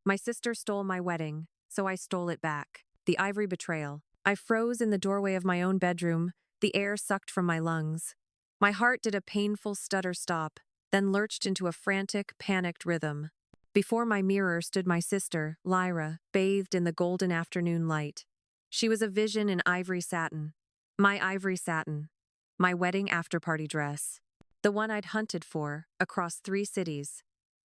My sister stole my wedding, so I stole it back. The ivory betrayal. I froze in the doorway of my own bedroom, the air sucked from my lungs. My heart did a painful stutter stop, then lurched into a frantic, panicked rhythm. Before my mirror stood my sister, Lyra, bathed in the golden afternoon light. She was a vision in ivory satin. My ivory satin. My wedding after-party dress. The one I'd hunted for, across 3 cities.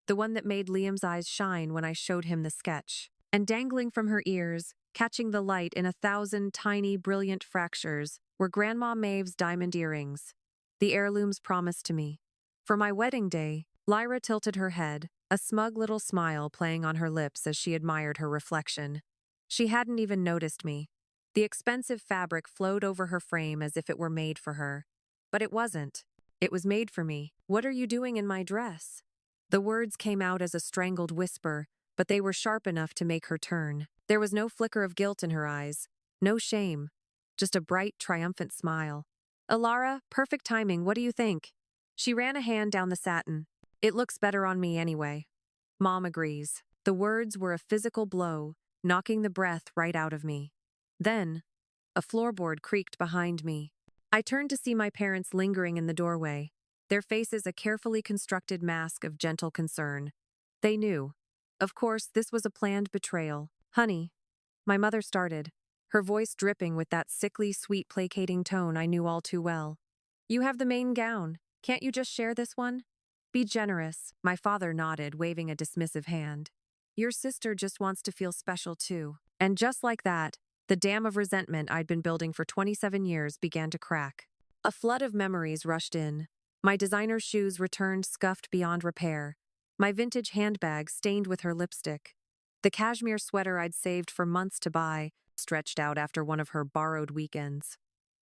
The one that made Liam's eyes shine when I showed him the sketch. And dangling from her ears, catching the light in 1,000 tiny, brilliant fractures, were Grandma Maeve's diamond earrings. The heirlooms promised to me. For my wedding day, Lyra tilted her head, a smug little smile playing on her lips as she admired her reflection. She hadn't even noticed me. The expensive fabric flowed over her frame as if it were made for her. But it wasn't. It was made for me. "What are you doing in my dress?" The words came out as a strangled whisper, but they were sharp enough to make her turn. There was no flicker of guilt in her eyes, no shame, just a bright, triumphant smile. "Elara, perfect timing, what do you think?" She ran a hand down the satin. "It looks better on me anyway." Mom agrees. The words were a physical blow, knocking the breath right out of me. Then, a floorboard creaked behind me. I turned to see my parents lingering in the doorway, their faces a carefully constructed mask of gentle concern. They knew. Of course, this was a planned betrayal. "Honey," my mother started, her voice dripping with that sickly, sweet, placating tone I knew all too well. "You have the main gown. Can't you just share this one?" "Be generous," my father nodded, waving a dismissive hand. "Your sister just wants to feel special too." And just like that, the dam of resentment I'd been building for 27 years began to crack. A flood of memories rushed in. My designer shoes returned scuffed beyond repair. My vintage handbag stained with her lipstick. The cashmere sweater I'd saved for months to buy, stretched out after one of her borrowed weekends.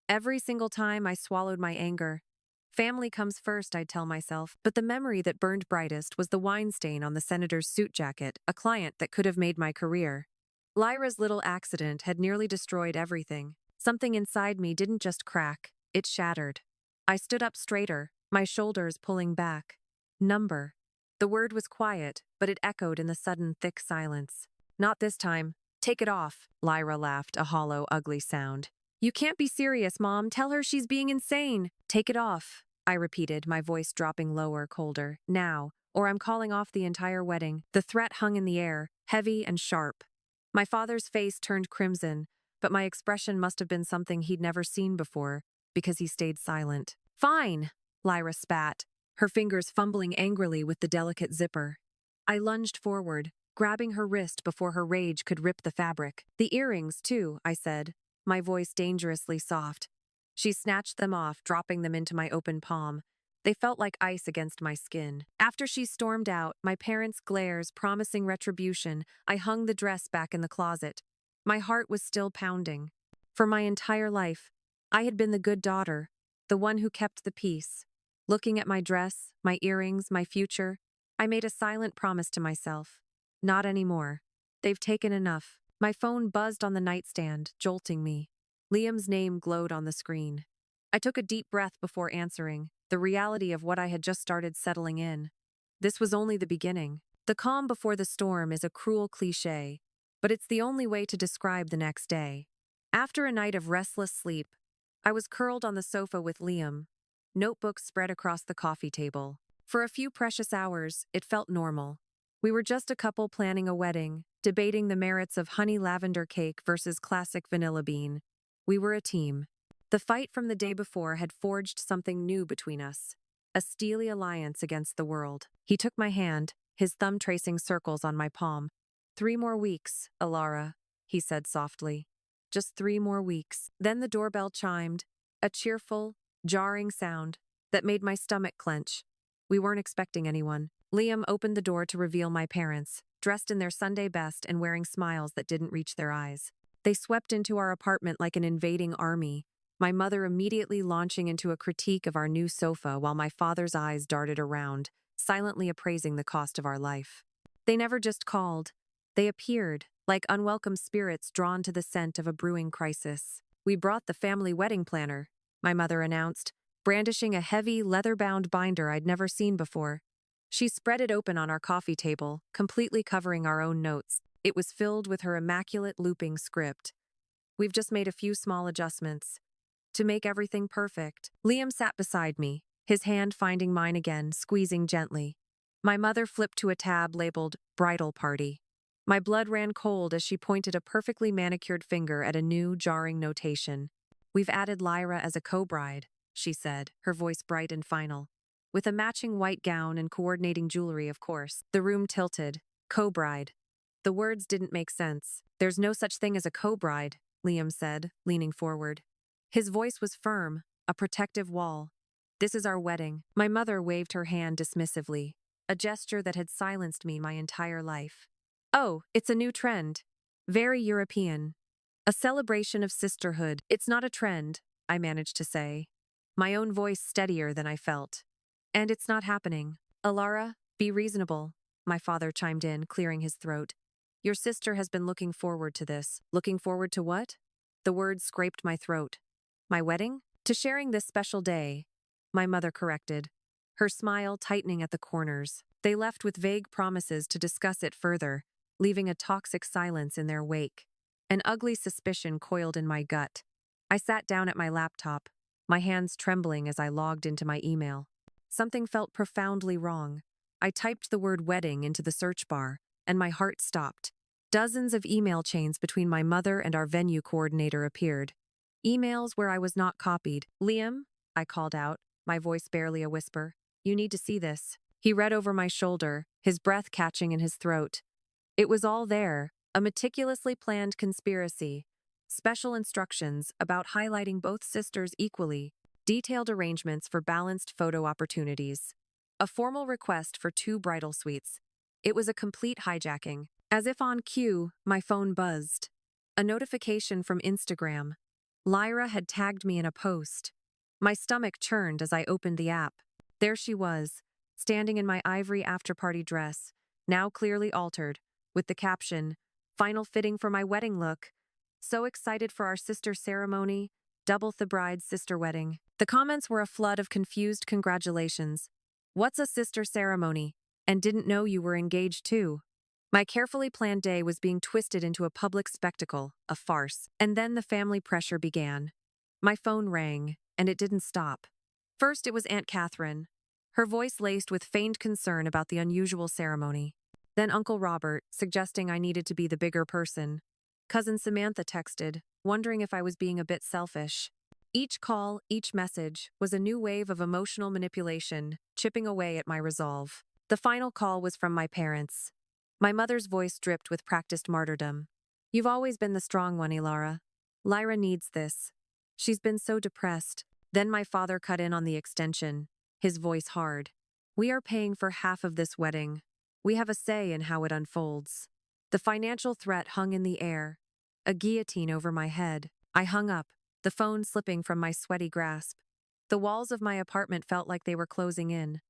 Every single time I swallowed my anger. Family comes first, I'd tell myself, but the memory that burned brightest was the wine stain on the senator's suit jacket, a client that could have made my career. Lyra's little accident had nearly destroyed everything. Something inside me didn't just crack, it shattered. I stood up straighter, my shoulders pulling back. "Number." The word was quiet, but it echoed in the sudden, thick silence. "Not this time. Take it off," Lyra laughed, a hollow, ugly sound. "You can't be serious, Mom. Tell her she's being insane." "Take it off," I repeated, my voice dropping lower, colder. "Now, or I'm calling off the entire wedding." The threat hung in the air, heavy and sharp. My father's face turned crimson, but my expression must have been something he'd never seen before, because he stayed silent. "Fine," Lyra spat, her fingers fumbling angrily with the delicate zipper. I lunged forward, grabbing her wrist before her rage could rip the fabric. "The earrings, too," I said, my voice dangerously soft. She snatched them off, dropping them into my open palm. They felt like ice against my skin. After she stormed out, my parents' glares promising retribution, I hung the dress back in the closet. My heart was still pounding. For my entire life, I had been the good daughter, the one who kept the peace. Looking at my dress, my earrings, my future, I made a silent promise to myself. Not anymore. They've taken enough. My phone buzzed on the nightstand, jolting me. Liam's name glowed on the screen. I took a deep breath before answering, the reality of what I had just started settling in. This was only the beginning. The calm before the storm is a cruel cliché, but it's the only way to describe the next day. After a night of restless sleep, I was curled on the sofa with Liam, notebooks spread across the coffee table. For a few precious hours, it felt normal. We were just a couple planning a wedding, debating the merits of honey lavender cake versus classic vanilla bean. We were a team. The fight from the day before had forged something new between us, a steely alliance against the world. He took my hand, his thumb tracing circles on my palm. "3 more weeks, Elara," he said softly. "Just 3 more weeks." Then the doorbell chimed, a cheerful, jarring sound that made my stomach clench. We weren't expecting anyone. Liam opened the door to reveal my parents, dressed in their Sunday best and wearing smiles that didn't reach their eyes. They swept into our apartment like an invading army, my mother immediately launching into a critique of our new sofa while my father's eyes darted around, silently appraising the cost of our life. They never just called. They appeared, like unwelcome spirits drawn to the scent of a brewing crisis. "We brought the family wedding planner," my mother announced, brandishing a heavy, leather-bound binder I'd never seen before. She spread it open on our coffee table, completely covering our own notes. It was filled with her immaculate looping script. We've just made a few small adjustments to make everything perfect. Liam sat beside me, his hand finding mine again, squeezing gently. My mother flipped to a tab labeled Bridal Party. My blood ran cold as she pointed a perfectly manicured finger at a new, jarring notation. We've added Lyra as a co-bride, she said, her voice bright and final. With a matching white gown and coordinating jewelry, of course. The room tilted. Co-bride. The words didn't make sense. There's no such thing as a co-bride, Liam said, leaning forward. His voice was firm, a protective wall. This is our wedding. My mother waved her hand dismissively, a gesture that had silenced me my entire life. Oh, it's a new trend. Very European. A celebration of sisterhood. It's not a trend, I managed to say, my own voice steadier than I felt. And it's not happening. Elara, be reasonable, my father chimed in, clearing his throat. Your sister has been looking forward to this. Looking forward to what? The words scraped my throat. My wedding? To sharing this special day, my mother corrected, her smile tightening at the corners. They left with vague promises to discuss it further, leaving a toxic silence in their wake. An ugly suspicion coiled in my gut. I sat down at my laptop, my hands trembling as I logged into my email. Something felt profoundly wrong. I typed the word wedding into the search bar, and my heart stopped. Dozens of email chains between my mother and our venue coordinator appeared. Emails where I was not copied. Liam, I called out, my voice barely a whisper. You need to see this. He read over my shoulder, his breath catching in his throat. It was all there, a meticulously planned conspiracy. Special instructions about highlighting both sisters equally, detailed arrangements for balanced photo opportunities. A formal request for 2 bridal suites. It was a complete hijacking. As if on cue, my phone buzzed. A notification from Instagram. Lyra had tagged me in a post. My stomach churned as I opened the app. There she was, standing in my ivory after-party dress, now clearly altered, with the caption, "Final fitting for my wedding look. So excited for our sister ceremony, double the bride's sister wedding." The comments were a flood of confused congratulations. What's a sister ceremony? And didn't know you were engaged too. My carefully planned day was being twisted into a public spectacle, a farce. And then the family pressure began. My phone rang, and it didn't stop. First it was Aunt Catherine, her voice laced with feigned concern about the unusual ceremony. Then Uncle Robert, suggesting I needed to be the bigger person. Cousin Samantha texted, wondering if I was being a bit selfish. Each call, each message, was a new wave of emotional manipulation, chipping away at my resolve. The final call was from my parents. My mother's voice dripped with practiced martyrdom. You've always been the strong one, Elara. Lyra needs this. She's been so depressed. Then my father cut in on the extension, his voice hard. We are paying for half of this wedding. We have a say in how it unfolds. The financial threat hung in the air, a guillotine over my head. I hung up, the phone slipping from my sweaty grasp. The walls of my apartment felt like they were closing in.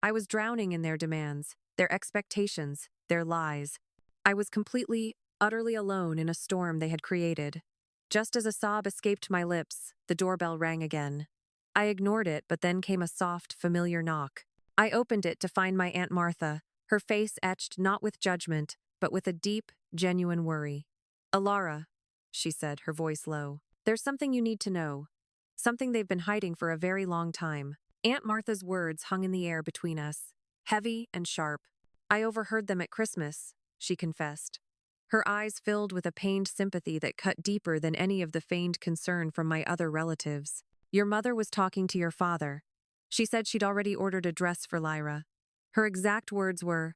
I was drowning in their demands, their expectations, their lies. I was completely, utterly alone in a storm they had created. Just as a sob escaped my lips, the doorbell rang again. I ignored it, but then came a soft, familiar knock. I opened it to find my Aunt Martha, her face etched not with judgment, but with a deep, genuine worry. Elara, she said, her voice low. There's something you need to know. Something they've been hiding for a very long time. Aunt Martha's words hung in the air between us, heavy and sharp. I overheard them at Christmas, she confessed. Her eyes filled with a pained sympathy that cut deeper than any of the feigned concern from my other relatives. Your mother was talking to your father. She said she'd already ordered a dress for Lyra. Her exact words were,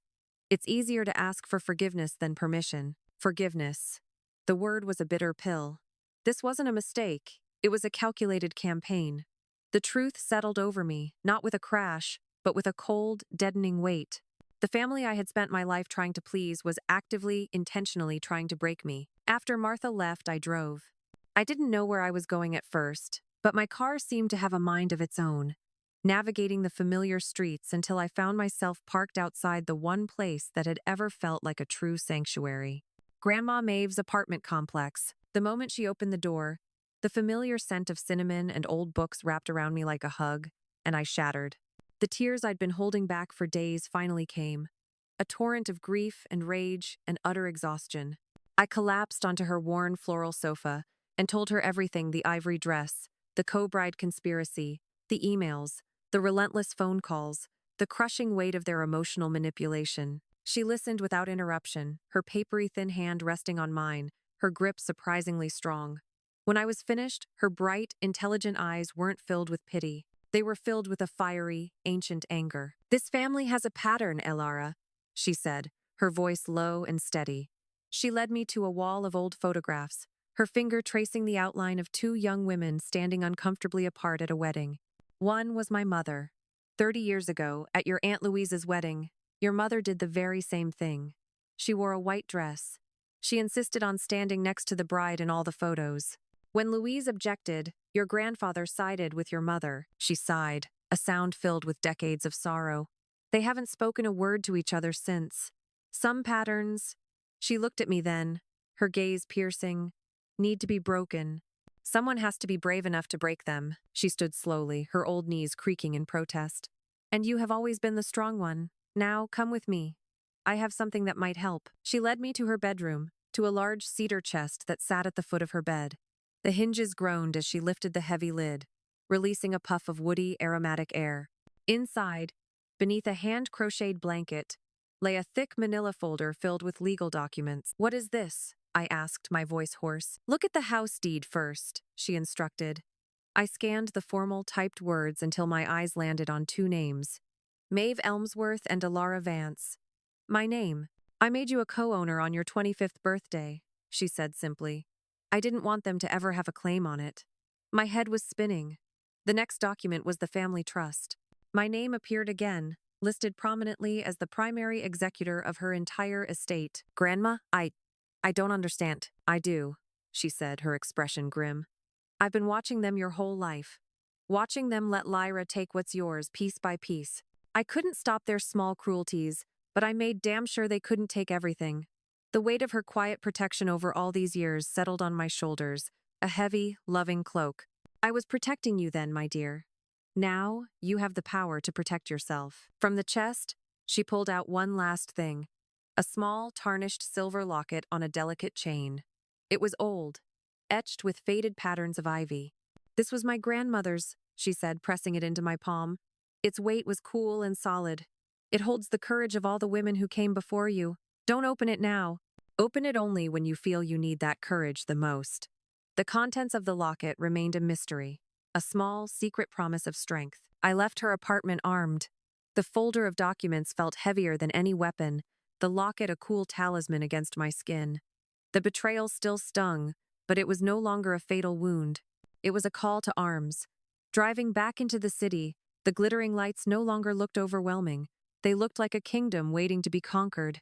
"It's easier to ask for forgiveness than permission." Forgiveness. The word was a bitter pill. This wasn't a mistake. It was a calculated campaign. The truth settled over me, not with a crash, but with a cold, deadening weight. The family I had spent my life trying to please was actively, intentionally trying to break me. After Martha left, I drove. I didn't know where I was going at first, but my car seemed to have a mind of its own, navigating the familiar streets until I found myself parked outside the one place that had ever felt like a true sanctuary. Grandma Maeve's apartment complex. The moment she opened the door, the familiar scent of cinnamon and old books wrapped around me like a hug, and I shattered. The tears I'd been holding back for days finally came. A torrent of grief and rage and utter exhaustion. I collapsed onto her worn floral sofa and told her everything: the ivory dress, the co-bride conspiracy, the emails, the relentless phone calls, the crushing weight of their emotional manipulation. She listened without interruption, her papery thin hand resting on mine, her grip surprisingly strong. When I was finished, her bright, intelligent eyes weren't filled with pity. They were filled with a fiery, ancient anger. "This family has a pattern, Elara," she said, her voice low and steady. She led me to a wall of old photographs, her finger tracing the outline of two young women standing uncomfortably apart at a wedding. One was my mother. 30 years ago, at your Aunt Louise's wedding, your mother did the very same thing. She wore a white dress. She insisted on standing next to the bride in all the photos. When Louise objected, your grandfather sided with your mother. She sighed, a sound filled with decades of sorrow. They haven't spoken a word to each other since. Some patterns, she looked at me then, her gaze piercing, need to be broken. Someone has to be brave enough to break them. She stood slowly, her old knees creaking in protest. And you have always been the strong one. Now, come with me. I have something that might help. She led me to her bedroom, to a large cedar chest that sat at the foot of her bed. The hinges groaned as she lifted the heavy lid, releasing a puff of woody, aromatic air. Inside, beneath a hand-crocheted blanket, lay a thick manila folder filled with legal documents. "What is this?" I asked, my voice hoarse. "Look at the house deed first," she instructed. I scanned the formal, typed words until my eyes landed on two names: Maeve Elmsworth and Elara Vance. "My name. I made you a co-owner on your 25th birthday," she said simply. I didn't want them to ever have a claim on it. My head was spinning. The next document was the family trust. My name appeared again, listed prominently as the primary executor of her entire estate. "Grandma, I don't understand." "I do," she said, her expression grim. "I've been watching them your whole life. Watching them let Lyra take what's yours piece by piece. I couldn't stop their small cruelties, but I made damn sure they couldn't take everything." The weight of her quiet protection over all these years settled on my shoulders, a heavy, loving cloak. "I was protecting you then, my dear. Now, you have the power to protect yourself." From the chest, she pulled out one last thing: a small, tarnished silver locket on a delicate chain. It was old, etched with faded patterns of ivy. "This was my grandmother's," she said, pressing it into my palm. "Its weight was cool and solid. It holds the courage of all the women who came before you. Don't open it now. Open it only when you feel you need that courage the most." The contents of the locket remained a mystery, a small, secret promise of strength. I left her apartment armed. The folder of documents felt heavier than any weapon, the locket a cool talisman against my skin. The betrayal still stung, but it was no longer a fatal wound. It was a call to arms. Driving back into the city, the glittering lights no longer looked overwhelming. They looked like a kingdom waiting to be conquered.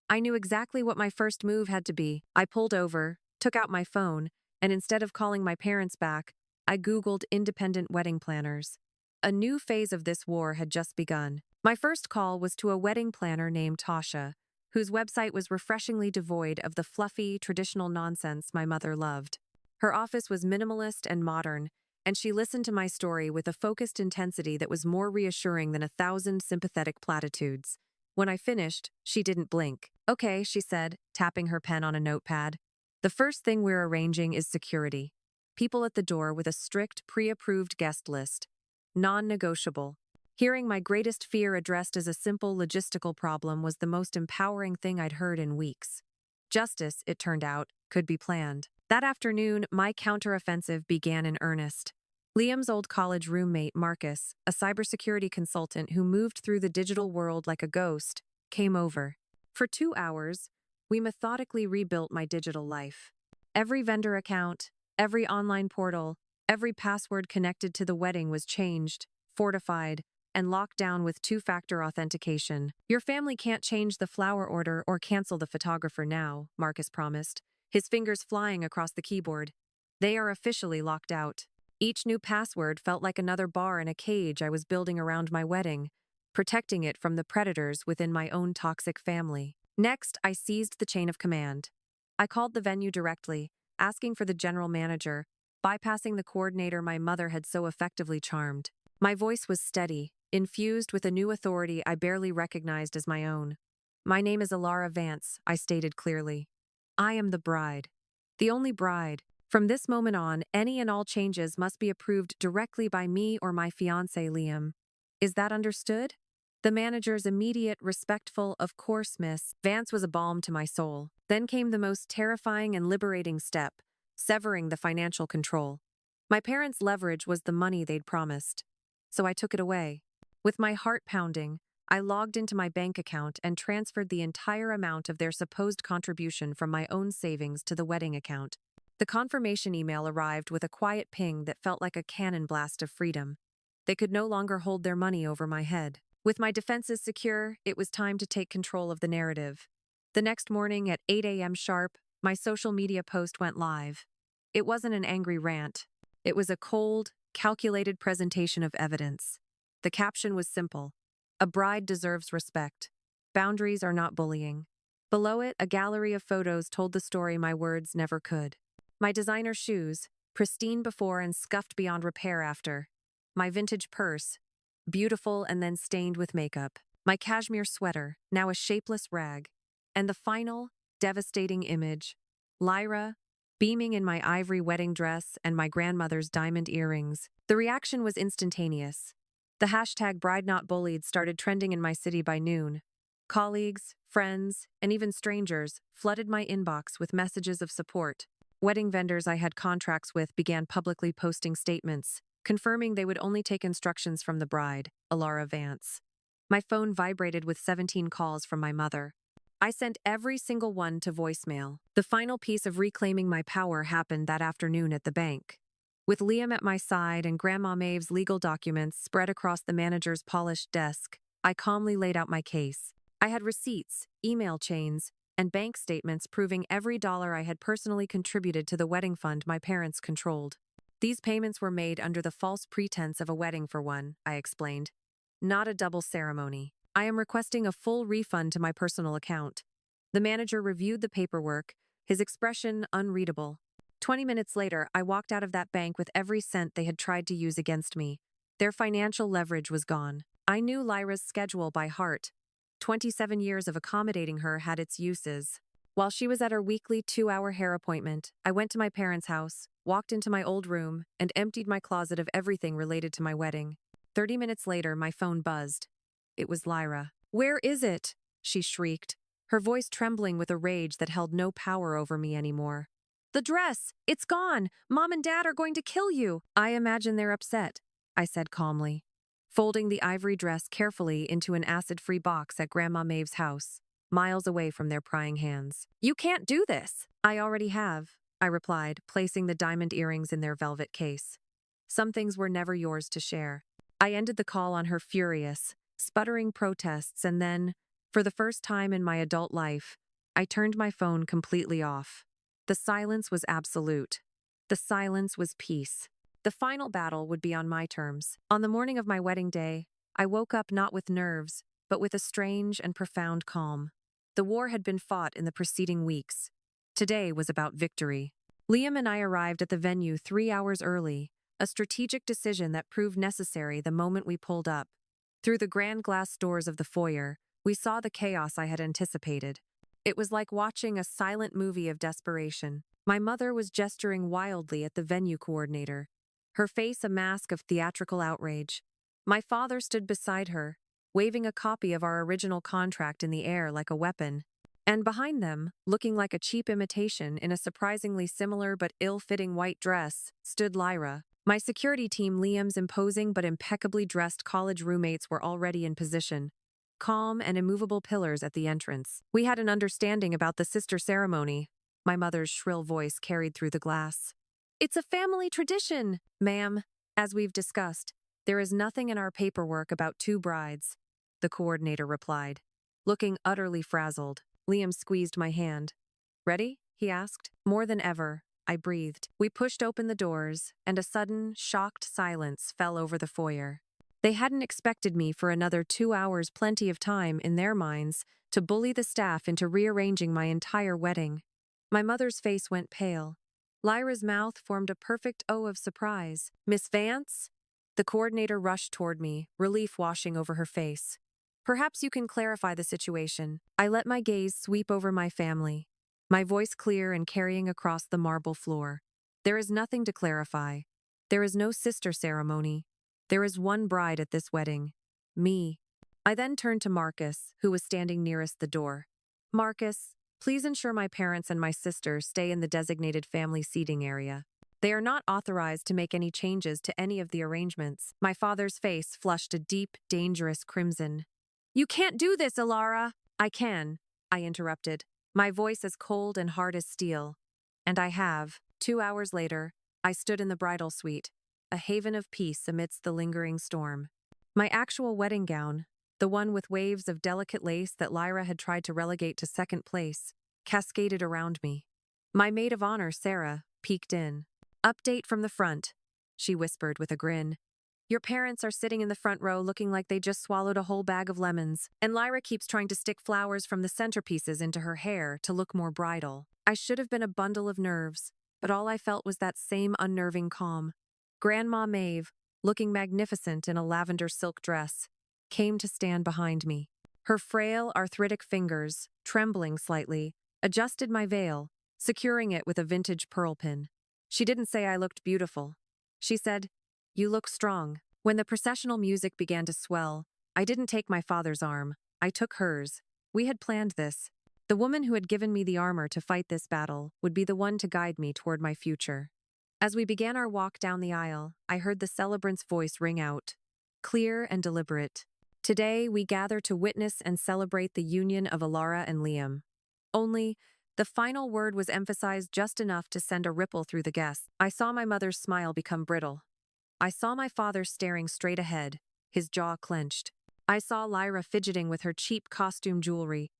I knew exactly what my first move had to be. I pulled over, took out my phone, and instead of calling my parents back, I Googled independent wedding planners. A new phase of this war had just begun. My first call was to a wedding planner named Tasha, whose website was refreshingly devoid of the fluffy, traditional nonsense my mother loved. Her office was minimalist and modern, and she listened to my story with a focused intensity that was more reassuring than 1,000 sympathetic platitudes. When I finished, she didn't blink. "Okay," she said, tapping her pen on a notepad. "The first thing we're arranging is security. People at the door with a strict, pre-approved guest list. Non-negotiable." Hearing my greatest fear addressed as a simple logistical problem was the most empowering thing I'd heard in weeks. Justice, it turned out, could be planned. That afternoon, my counteroffensive began in earnest. Liam's old college roommate, Marcus, a cybersecurity consultant who moved through the digital world like a ghost, came over. For 2 hours, we methodically rebuilt my digital life. Every vendor account, every online portal, every password connected to the wedding was changed, fortified, and locked down with two-factor authentication. "Your family can't change the flower order or cancel the photographer now," Marcus promised, his fingers flying across the keyboard. "They are officially locked out." Each new password felt like another bar in a cage I was building around my wedding, protecting it from the predators within my own toxic family. Next, I seized the chain of command. I called the venue directly, asking for the general manager, bypassing the coordinator my mother had so effectively charmed. My voice was steady, infused with a new authority I barely recognized as my own. "My name is Elara Vance," I stated clearly. "I am the bride. The only bride. From this moment on, any and all changes must be approved directly by me or my fiancé, Liam. Is that understood?" The manager's immediate, respectful, "Of course, miss." Vance was a balm to my soul. Then came the most terrifying and liberating step, severing the financial control. My parents' leverage was the money they'd promised. So I took it away. With my heart pounding, I logged into my bank account and transferred the entire amount of their supposed contribution from my own savings to the wedding account. The confirmation email arrived with a quiet ping that felt like a cannon blast of freedom. They could no longer hold their money over my head. With my defenses secure, it was time to take control of the narrative. The next morning at 8 a.m. sharp, my social media post went live. It wasn't an angry rant. It was a cold, calculated presentation of evidence. The caption was simple: "A bride deserves respect. Boundaries are not bullying." Below it, a gallery of photos told the story my words never could. My designer shoes, pristine before and scuffed beyond repair after. My vintage purse, beautiful and then stained with makeup. My cashmere sweater, now a shapeless rag. And the final, devastating image: Lyra, beaming in my ivory wedding dress and my grandmother's diamond earrings. The reaction was instantaneous. The hashtag #BrideNotBullied started trending in my city by noon. Colleagues, friends, and even strangers flooded my inbox with messages of support. Wedding vendors I had contracts with began publicly posting statements, confirming they would only take instructions from the bride, Elara Vance. My phone vibrated with 17 calls from my mother. I sent every single one to voicemail. The final piece of reclaiming my power happened that afternoon at the bank. With Liam at my side and Grandma Maeve's legal documents spread across the manager's polished desk, I calmly laid out my case. I had receipts, email chains, and bank statements proving every dollar I had personally contributed to the wedding fund my parents controlled. These payments were made under the false pretense of a wedding for one, I explained. Not a double ceremony. I am requesting a full refund to my personal account. The manager reviewed the paperwork, his expression unreadable. 20 minutes later, I walked out of that bank with every cent they had tried to use against me. Their financial leverage was gone. I knew Lyra's schedule by heart. 27 years of accommodating her had its uses. While she was at her weekly 2-hour hair appointment, I went to my parents' house, walked into my old room, and emptied my closet of everything related to my wedding. 30 minutes later, my phone buzzed. It was Lyra. "Where is it?" she shrieked, her voice trembling with a rage that held no power over me anymore. "The dress! It's gone! Mom and Dad are going to kill you!" "I imagine they're upset," I said calmly, folding the ivory dress carefully into an acid-free box at Grandma Maeve's house, miles away from their prying hands. "You can't do this!" "I already have," I replied, placing the diamond earrings in their velvet case. "Some things were never yours to share." I ended the call on her furious, sputtering protests, and then, for the first time in my adult life, I turned my phone completely off. The silence was absolute. The silence was peace. The final battle would be on my terms. On the morning of my wedding day, I woke up not with nerves, but with a strange and profound calm. The war had been fought in the preceding weeks. Today was about victory. Liam and I arrived at the venue 3 hours early, a strategic decision that proved necessary the moment we pulled up. Through the grand glass doors of the foyer, we saw the chaos I had anticipated. It was like watching a silent movie of desperation. My mother was gesturing wildly at the venue coordinator, her face a mask of theatrical outrage. My father stood beside her, waving a copy of our original contract in the air like a weapon. And behind them, looking like a cheap imitation in a surprisingly similar but ill-fitting white dress, stood Lyra. My security team, Liam's imposing but impeccably dressed college roommates, were already in position, calm and immovable pillars at the entrance. "We had an understanding about the sister ceremony," my mother's shrill voice carried through the glass. "It's a family tradition, ma'am. As we've discussed, there is nothing in our paperwork about 2 brides," the coordinator replied. Looking utterly frazzled, Liam squeezed my hand. "Ready?" he asked. More than ever, I breathed. We pushed open the doors, and a sudden, shocked silence fell over the foyer. They hadn't expected me for another 2 hours, plenty of time, in their minds, to bully the staff into rearranging my entire wedding. My mother's face went pale. Lyra's mouth formed a perfect O of surprise. "Miss Vance?" The coordinator rushed toward me, relief washing over her face. Perhaps you can clarify the situation. I let my gaze sweep over my family, my voice clear and carrying across the marble floor. There is nothing to clarify. There is no sister ceremony. There is one bride at this wedding. Me. I then turned to Marcus, who was standing nearest the door. Marcus, please ensure my parents and my sister stay in the designated family seating area. They are not authorized to make any changes to any of the arrangements. My father's face flushed a deep, dangerous crimson. You can't do this, Elara. I can, I interrupted, my voice as cold and hard as steel. And I have. 2 hours later, I stood in the bridal suite, a haven of peace amidst the lingering storm. My actual wedding gown, the one with waves of delicate lace that Lyra had tried to relegate to second place, cascaded around me. My maid of honor, Sarah, peeked in. Update from the front, she whispered with a grin. Your parents are sitting in the front row looking like they just swallowed a whole bag of lemons, and Lyra keeps trying to stick flowers from the centerpieces into her hair to look more bridal. I should have been a bundle of nerves, but all I felt was that same unnerving calm. Grandma Maeve, looking magnificent in a lavender silk dress, came to stand behind me. Her frail, arthritic fingers, trembling slightly, adjusted my veil, securing it with a vintage pearl pin. She didn't say I looked beautiful. She said, "You look strong." When the processional music began to swell, I didn't take my father's arm. I took hers. We had planned this. The woman who had given me the armor to fight this battle would be the one to guide me toward my future. As we began our walk down the aisle, I heard the celebrant's voice ring out, clear and deliberate. Today, we gather to witness and celebrate the union of Elara and Liam. Only, the final word was emphasized just enough to send a ripple through the guests. I saw my mother's smile become brittle. I saw my father staring straight ahead, his jaw clenched. I saw Lyra fidgeting with her cheap costume jewelry,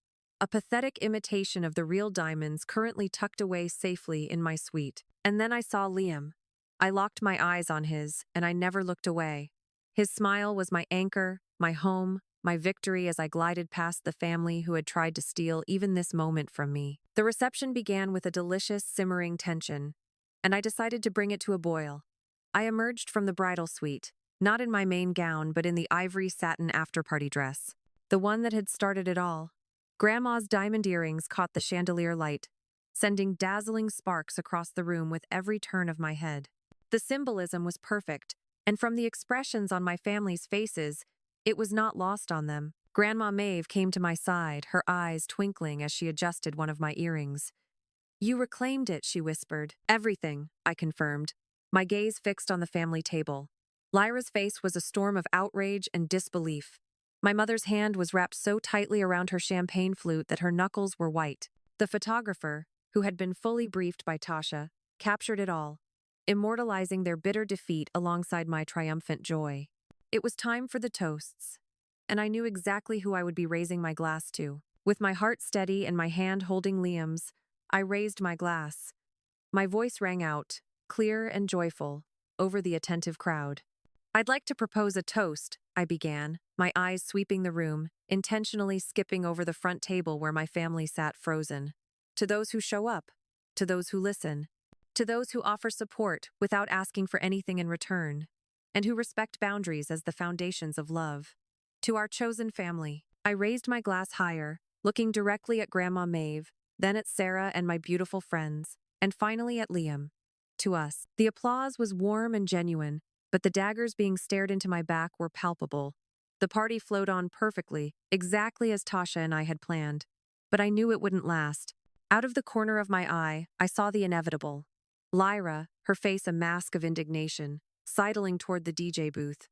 a pathetic imitation of the real diamonds currently tucked away safely in my suite. And then I saw Liam. I locked my eyes on his, and I never looked away. His smile was my anchor, my home, my victory as I glided past the family who had tried to steal even this moment from me. The reception began with a delicious, simmering tension, and I decided to bring it to a boil. I emerged from the bridal suite, not in my main gown but in the ivory satin after-party dress, the one that had started it all. Grandma's diamond earrings caught the chandelier light, sending dazzling sparks across the room with every turn of my head. The symbolism was perfect, and from the expressions on my family's faces, it was not lost on them. Grandma Maeve came to my side, her eyes twinkling as she adjusted one of my earrings. You reclaimed it, she whispered. Everything, I confirmed, my gaze fixed on the family table. Lyra's face was a storm of outrage and disbelief. My mother's hand was wrapped so tightly around her champagne flute that her knuckles were white. The photographer, who had been fully briefed by Tasha, captured it all, immortalizing their bitter defeat alongside my triumphant joy. It was time for the toasts, and I knew exactly who I would be raising my glass to. With my heart steady and my hand holding Liam's, I raised my glass. My voice rang out, clear and joyful, over the attentive crowd. I'd like to propose a toast, I began, my eyes sweeping the room, intentionally skipping over the front table where my family sat frozen. To those who show up, to those who listen, to those who offer support without asking for anything in return, and who respect boundaries as the foundations of love. To our chosen family, I raised my glass higher, looking directly at Grandma Maeve, then at Sarah and my beautiful friends, and finally at Liam. To us, the applause was warm and genuine, but the daggers being stared into my back were palpable. The party flowed on perfectly, exactly as Tasha and I had planned. But I knew it wouldn't last. Out of the corner of my eye, I saw the inevitable. Lyra, her face a mask of indignation, sidling toward the DJ booth.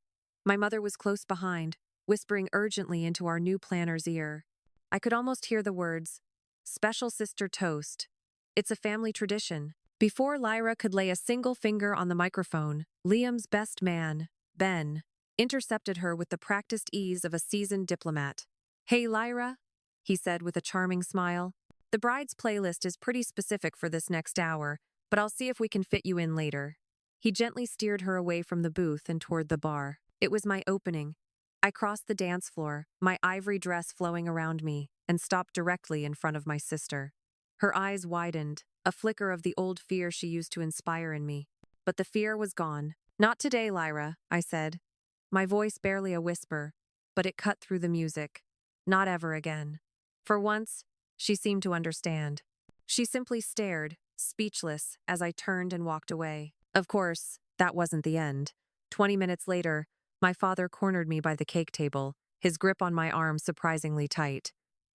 My mother was close behind, whispering urgently into our new planner's ear. I could almost hear the words, "Special sister toast. It's a family tradition." Before Lyra could lay a single finger on the microphone, Liam's best man, Ben, intercepted her with the practiced ease of a seasoned diplomat. "Hey, Lyra," he said with a charming smile. "The bride's playlist is pretty specific for this next hour, but I'll see if we can fit you in later." He gently steered her away from the booth and toward the bar. It was my opening. I crossed the dance floor, my ivory dress flowing around me, and stopped directly in front of my sister. Her eyes widened, a flicker of the old fear she used to inspire in me. But the fear was gone. Not today, Lyra, I said. My voice barely a whisper, but it cut through the music. Not ever again. For once, she seemed to understand. She simply stared, speechless, as I turned and walked away. Of course, that wasn't the end. 20 minutes later, my father cornered me by the cake table, his grip on my arm surprisingly tight.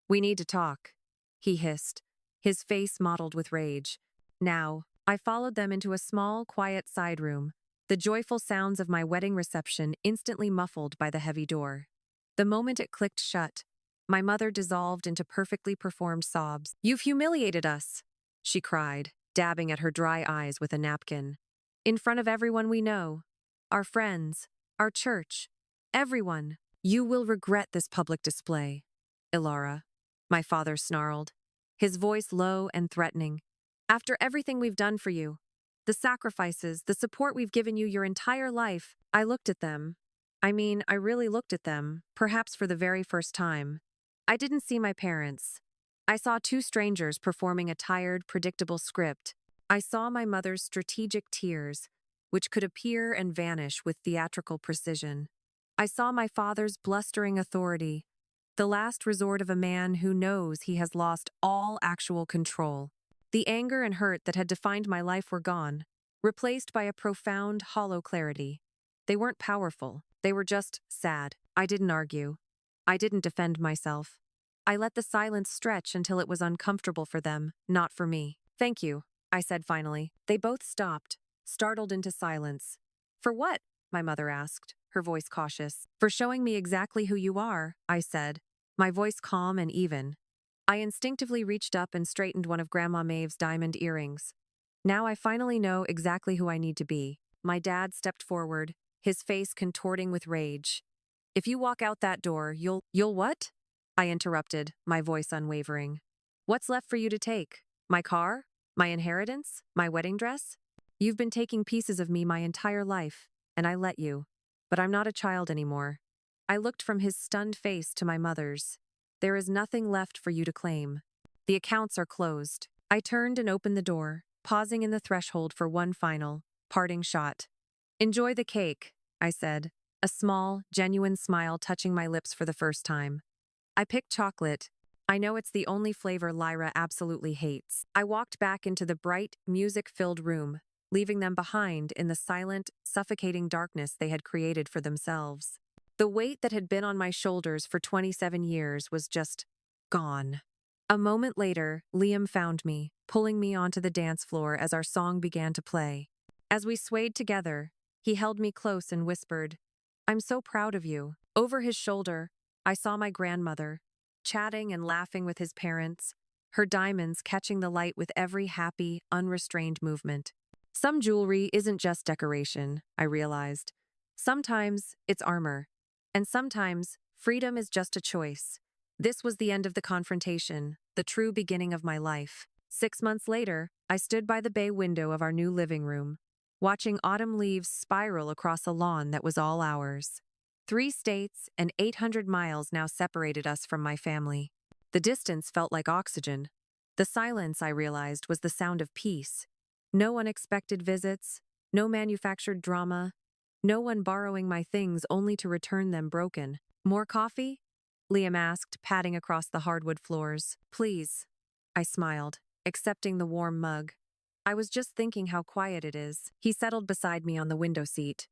"We need to talk," he hissed, his face mottled with rage. Now, I followed them into a small, quiet side room, the joyful sounds of my wedding reception instantly muffled by the heavy door. The moment it clicked shut, my mother dissolved into perfectly performed sobs. "You've humiliated us," she cried, dabbing at her dry eyes with a napkin. "In front of everyone we know. Our friends, our church, everyone. You will regret this public display, Elara," my father snarled, his voice low and threatening. "After everything we've done for you, the sacrifices, the support we've given you your entire life." I looked at them. I really looked at them, perhaps for the very first time. I didn't see my parents. I saw two strangers performing a tired, predictable script. I saw my mother's strategic tears, which could appear and vanish with theatrical precision. I saw my father's blustering authority, the last resort of a man who knows he has lost all actual control. The anger and hurt that had defined my life were gone, replaced by a profound, hollow clarity. They weren't powerful. They were just sad. I didn't argue. I didn't defend myself. I let the silence stretch until it was uncomfortable for them, not for me. "Thank you," I said finally. They both stopped, startled into silence. "For what?" my mother asked, her voice cautious. "For showing me exactly who you are," I said, my voice calm and even. I instinctively reached up and straightened one of Grandma Maeve's diamond earrings. "Now I finally know exactly who I need to be." My dad stepped forward, his face contorting with rage. "If you walk out that door, you'll what?" I interrupted, my voice unwavering. "What's left for you to take? My car? My inheritance? My wedding dress? You've been taking pieces of me my entire life, and I let you. But I'm not a child anymore." I looked from his stunned face to my mother's. "There is nothing left for you to claim. The accounts are closed." I turned and opened the door, pausing in the threshold for one final, parting shot. "Enjoy the cake," I said, a small, genuine smile touching my lips for the first time. I picked chocolate. I know it's the only flavor Lyra absolutely hates. I walked back into the bright, music-filled room, leaving them behind in the silent, suffocating darkness they had created for themselves. The weight that had been on my shoulders for 27 years was just gone. A moment later, Liam found me, pulling me onto the dance floor as our song began to play. As we swayed together, he held me close and whispered, "I'm so proud of you." Over his shoulder, I saw my grandmother, chatting and laughing with his parents, her diamonds catching the light with every happy, unrestrained movement. Some jewelry isn't just decoration, I realized. Sometimes it's armor. And sometimes freedom is just a choice. This was the end of the confrontation, the true beginning of my life. 6 months later, I stood by the bay window of our new living room, watching autumn leaves spiral across a lawn that was all ours. 3 states and 800 miles now separated us from my family. The distance felt like oxygen. The silence, I realized, was the sound of peace. No unexpected visits, no manufactured drama, no one borrowing my things only to return them broken. "More coffee?" Liam asked, patting across the hardwood floors. "Please," I smiled, accepting the warm mug. "I was just thinking how quiet it is." He settled beside me on the window seat.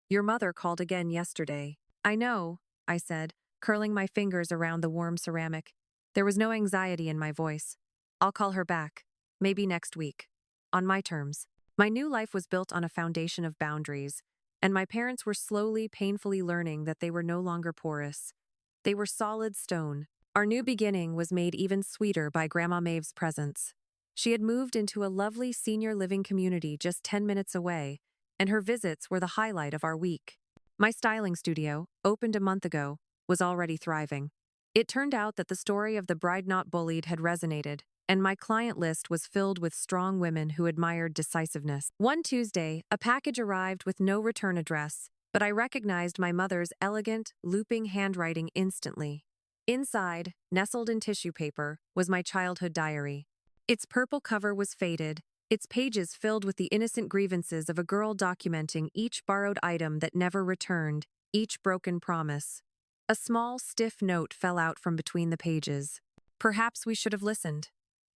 "Your mother called again yesterday." "I know," I said, curling my fingers around the warm ceramic. There was no anxiety in my voice. "I'll call her back. Maybe next week. On my terms." My new life was built on a foundation of boundaries, and my parents were slowly, painfully learning that they were no longer porous. They were solid stone. Our new beginning was made even sweeter by Grandma Maeve's presence. She had moved into a lovely senior living community just 10 minutes away, and her visits were the highlight of our week. My styling studio, opened a month ago, was already thriving. It turned out that the story of the bride not bullied had resonated, and my client list was filled with strong women who admired decisiveness. One Tuesday, a package arrived with no return address, but I recognized my mother's elegant, looping handwriting instantly. Inside, nestled in tissue paper, was my childhood diary. Its purple cover was faded, its pages filled with the innocent grievances of a girl documenting each borrowed item that never returned, each broken promise. A small, stiff note fell out from between the pages. Perhaps we should have listened.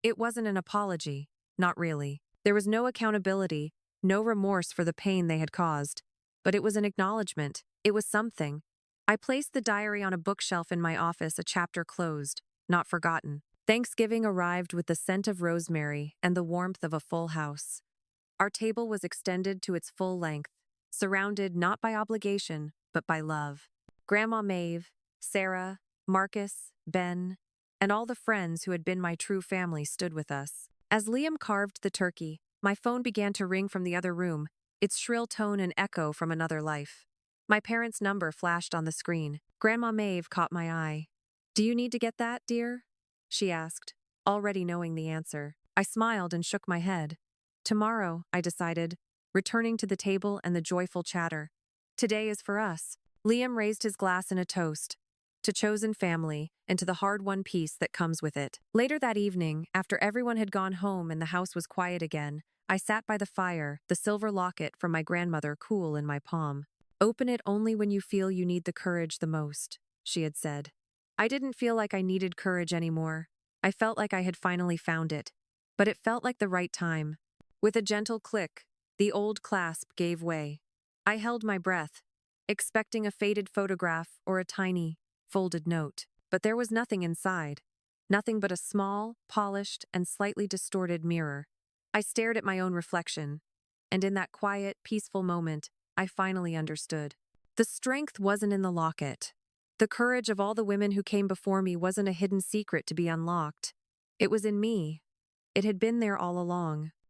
It wasn't an apology. Not really. There was no accountability, no remorse for the pain they had caused. But it was an acknowledgement. It was something. I placed the diary on a bookshelf in my office, a chapter closed, not forgotten. Thanksgiving arrived with the scent of rosemary and the warmth of a full house. Our table was extended to its full length, surrounded not by obligation, but by love. Grandma Maeve, Sarah, Marcus, Ben, and all the friends who had been my true family stood with us. As Liam carved the turkey, my phone began to ring from the other room, its shrill tone an echo from another life. My parents' number flashed on the screen. Grandma Maeve caught my eye. "Do you need to get that, dear?" she asked, already knowing the answer. I smiled and shook my head. Tomorrow, I decided, returning to the table and the joyful chatter. Today is for us. Liam raised his glass in a toast. To chosen family, and to the hard-won peace that comes with it. Later that evening, after everyone had gone home and the house was quiet again, I sat by the fire, the silver locket from my grandmother cool in my palm. "Open it only when you feel you need the courage the most," she had said. I didn't feel like I needed courage anymore. I felt like I had finally found it. But it felt like the right time. With a gentle click, the old clasp gave way. I held my breath, expecting a faded photograph or a tiny, folded note. But there was nothing inside. Nothing but a small, polished, and slightly distorted mirror. I stared at my own reflection, and in that quiet, peaceful moment, I finally understood. The strength wasn't in the locket. The courage of all the women who came before me wasn't a hidden secret to be unlocked. It was in me. It had been there all along.